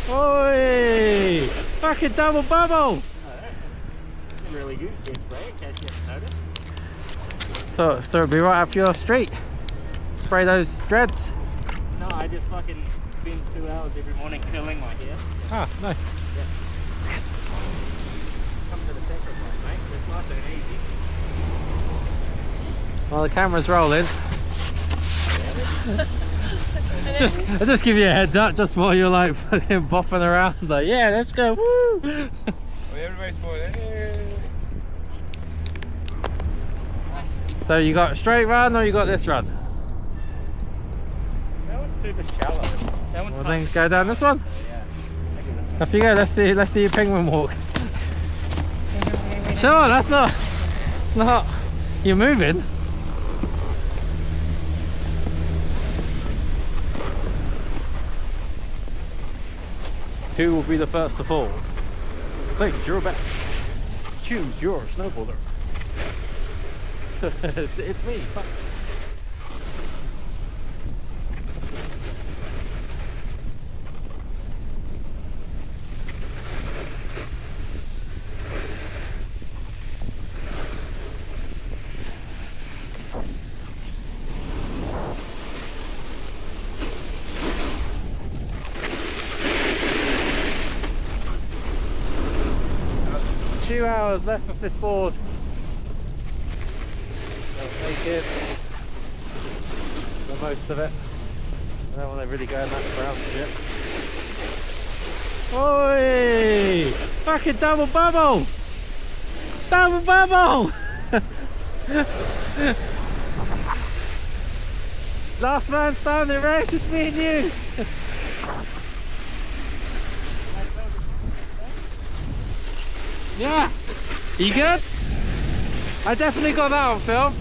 Oi! Fucking double bubble! Really used this spray in case you haven't noticed. So it'll be right up your street. Spray those dreads. No, I just fucking spend 2 hours every morning curling my hair. Ah, nice. Yeah. Come to the sacrifice, mate. It's nice and easy. Well, the camera's rolling. just give you a heads up just while you're like fucking bopping around. Like, yeah, let's go. Woo! Well, everybody's falling. So you got a straight run or you got this run? That one's super shallow. That one's Well, then go down this one. Yeah. Off you go. Let's see your penguin walk. Sure, that's not. It's not. You're moving. Who will be the first to fall? Place your bet. Choose your snowboarder. it's me. Fuck. Two hours left of this board. I'll take it. The most of it. I don't want to really go in that ground shit. Oi! Fucking double bubble! Double bubble! Last man standing, right? Just me and you. Yeah. You good? I definitely got that on film.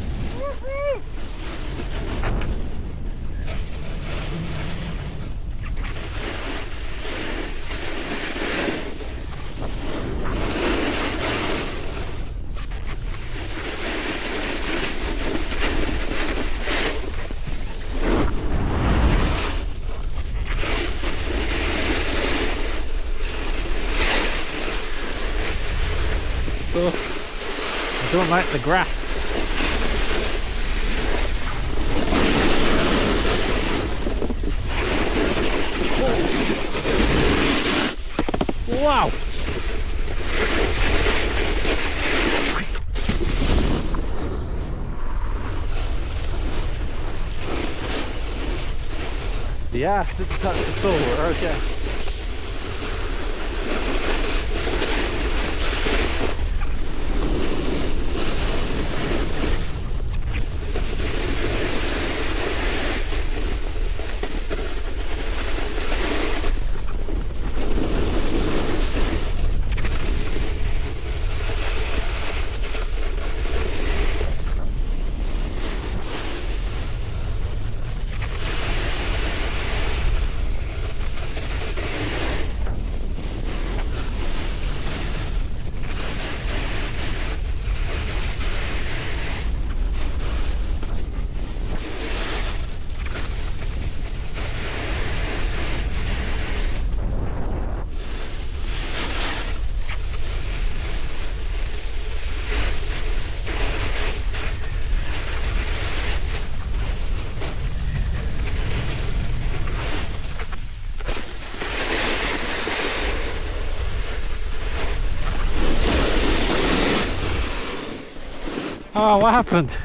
I don't like the grass. Wow! The ass didn't touch the floor, we're okay. Oh, what happened?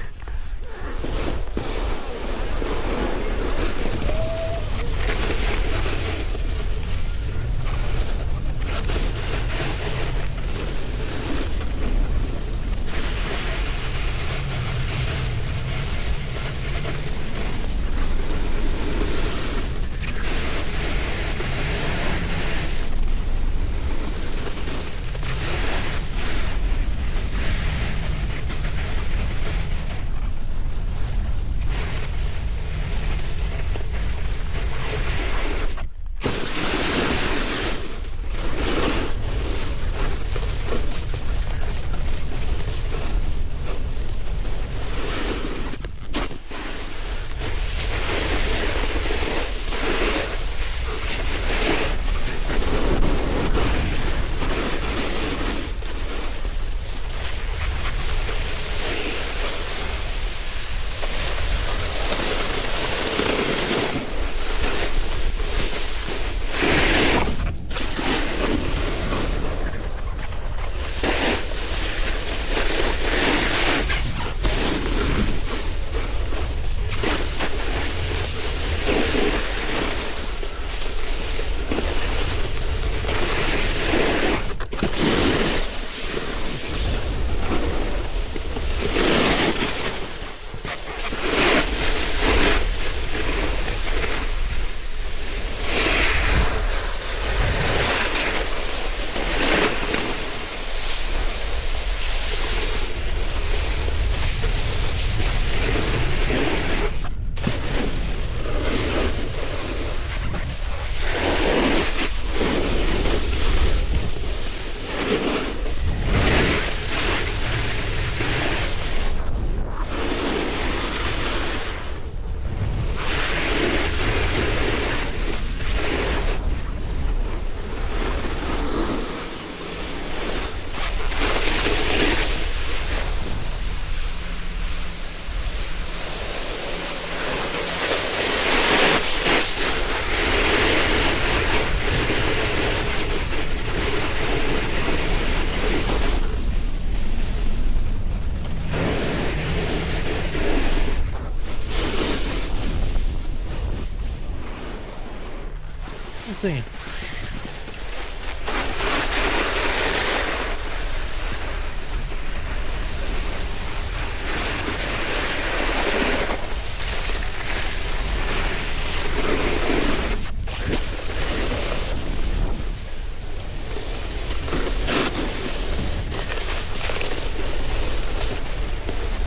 Who's singing?